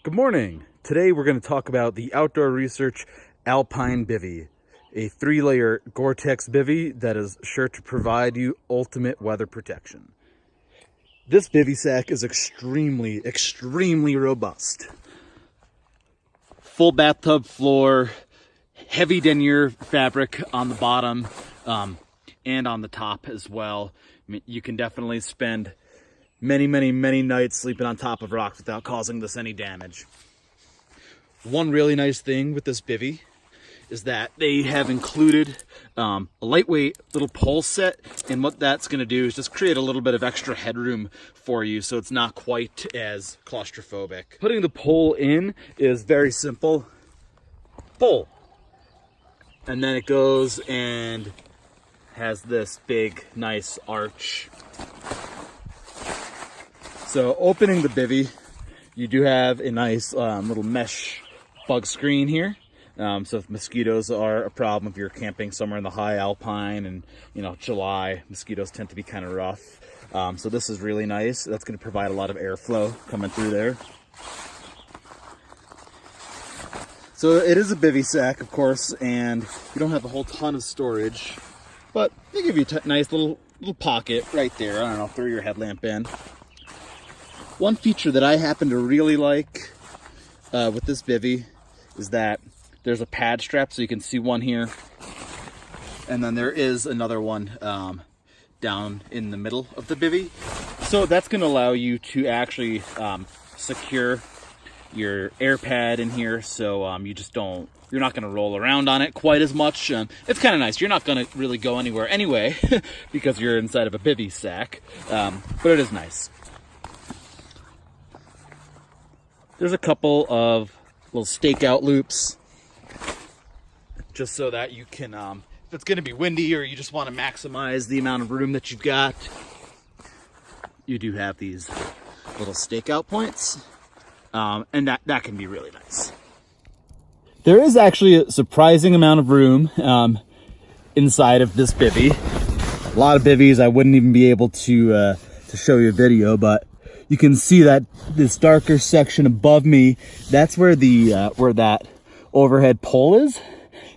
Good morning. Today we're going to talk about the Outdoor Research Alpine Bivy, a 3-layer Gore-Tex bivy that is sure to provide you ultimate weather protection. This bivy sack is extremely robust. Full bathtub floor, heavy denier fabric on the bottom and on the top as well. I mean, you can definitely spend many nights sleeping on top of rocks without causing this any damage. One really nice thing with this bivy is that they have included a lightweight little pole set, and what that's going to do is just create a little bit of extra headroom for you so it's not quite as claustrophobic. Putting the pole in is very simple. Pull, and then it goes and has this big nice arch. So opening the bivy, you do have a nice little mesh bug screen here. So if mosquitoes are a problem, if you're camping somewhere in the high alpine and July, mosquitoes tend to be kind of rough. So this is really nice. That's going to provide a lot of airflow coming through there. So it is a bivy sack, of course, and you don't have a whole ton of storage, but they give you a nice little pocket right there. I don't know, throw your headlamp in. One feature that I happen to really like with this bivy is that there's a pad strap, so you can see one here, and then there is another one down in the middle of the bivy. So that's going to allow you to actually secure your air pad in here, so you're not going to roll around on it quite as much. It's kind of nice. You're not going to really go anywhere anyway because you're inside of a bivy sack, but it is nice. There's a couple of little stakeout loops just so that you can, if it's going to be windy or you just want to maximize the amount of room that you've got, you do have these little stakeout points, and that can be really nice. There is actually a surprising amount of room inside of this bivy. A lot of bivvies I wouldn't even be able to show you a video, but you can see that this darker section above me, that's where where that overhead pole is.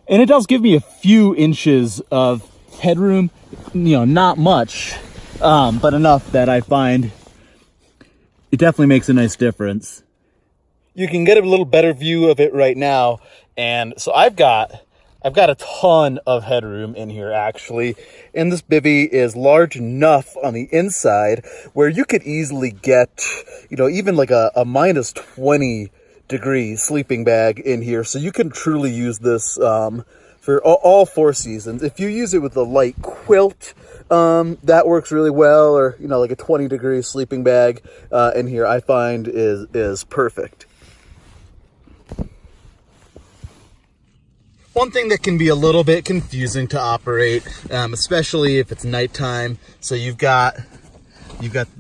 And it does give me a few inches of headroom, not much, but enough that I find it definitely makes a nice difference. You can get a little better view of it right now. And so I've got a ton of headroom in here, actually, and this bivy is large enough on the inside where you could easily get, even like a minus 20 degree sleeping bag in here. So you can truly use this for all 4 seasons. If you use it with a light quilt, that works really well, or like a 20 degree sleeping bag in here, I find is perfect. One thing that can be a little bit confusing to operate, especially if it's nighttime. So you've got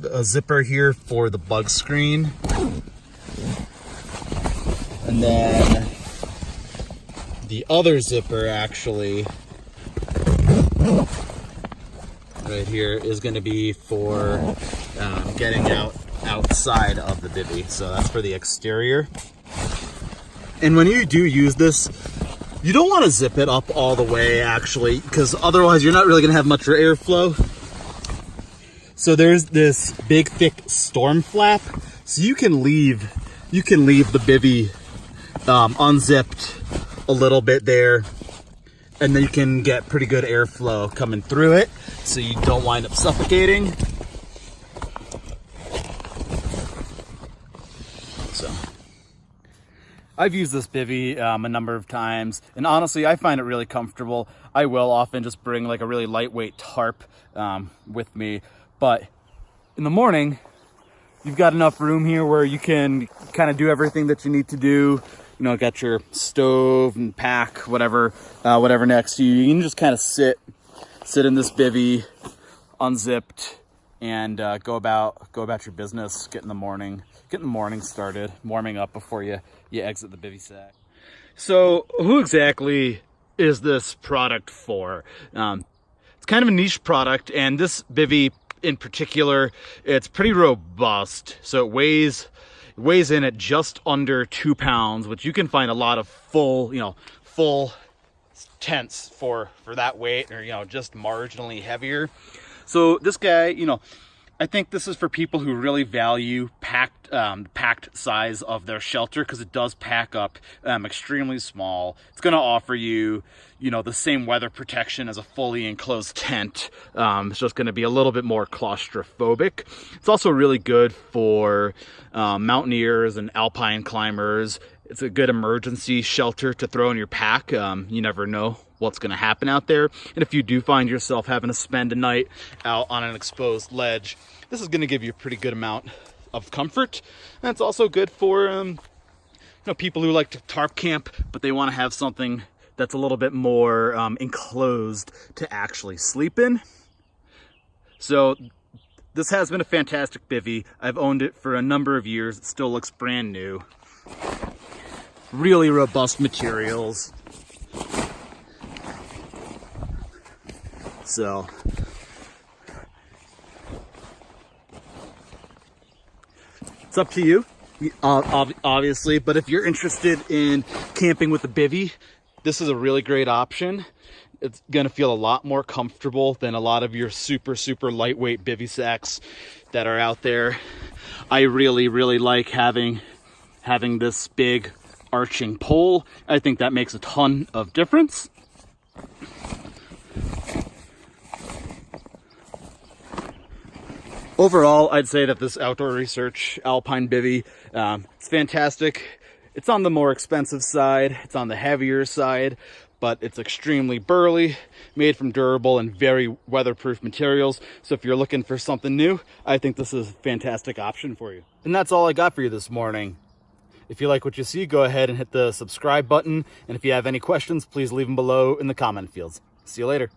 a zipper here for the bug screen, and then the other zipper actually right here is going to be for getting outside of the bivy. So that's for the exterior. And when you do use this, you don't want to zip it up all the way, actually, because otherwise you're not really going to have much airflow. So there's this big, thick storm flap, so you can leave the bivy unzipped a little bit there, and then you can get pretty good airflow coming through it, so you don't wind up suffocating. So I've used this bivy a number of times, and honestly, I find it really comfortable. I will often just bring like a really lightweight tarp with me, but in the morning, you've got enough room here where you can kind of do everything that you need to do. Got your stove and pack, whatever next to you. You can just kind of sit in this bivy, unzipped, and go about your business. Get in the morning started, warming up before you exit the bivy sack. So who exactly is this product for? It's kind of a niche product, and this bivy in particular, it's pretty robust. So it weighs It weighs in at just under 2 pounds, which you can find a lot of full, full tents for that weight, or just marginally heavier. So this guy, I think this is for people who really value packed size of their shelter, because it does pack up extremely small. It's going to offer you, the same weather protection as a fully enclosed tent. It's just going to be a little bit more claustrophobic. It's also really good for mountaineers and alpine climbers. It's a good emergency shelter to throw in your pack. You never know what's going to happen out there. And if you do find yourself having to spend a night out on an exposed ledge, this is going to give you a pretty good amount of comfort. And it's also good for people who like to tarp camp, but they want to have something that's a little bit more enclosed to actually sleep in. So this has been a fantastic bivy. I've owned it for a number of years. It still looks brand new. Really robust materials. So it's up to you, obviously, but if you're interested in camping with a bivy, this is a really great option. It's going to feel a lot more comfortable than a lot of your super lightweight bivy sacks that are out there. I really like having this big arching pole. I think that makes a ton of difference. Overall, I'd say that this Outdoor Research Alpine Bivy, it's fantastic. It's on the more expensive side, it's on the heavier side, but it's extremely burly, made from durable and very weatherproof materials. So if you're looking for something new, I think this is a fantastic option for you. And that's all I got for you this morning. If you like what you see, go ahead and hit the subscribe button. And if you have any questions, please leave them below in the comment fields. See you later.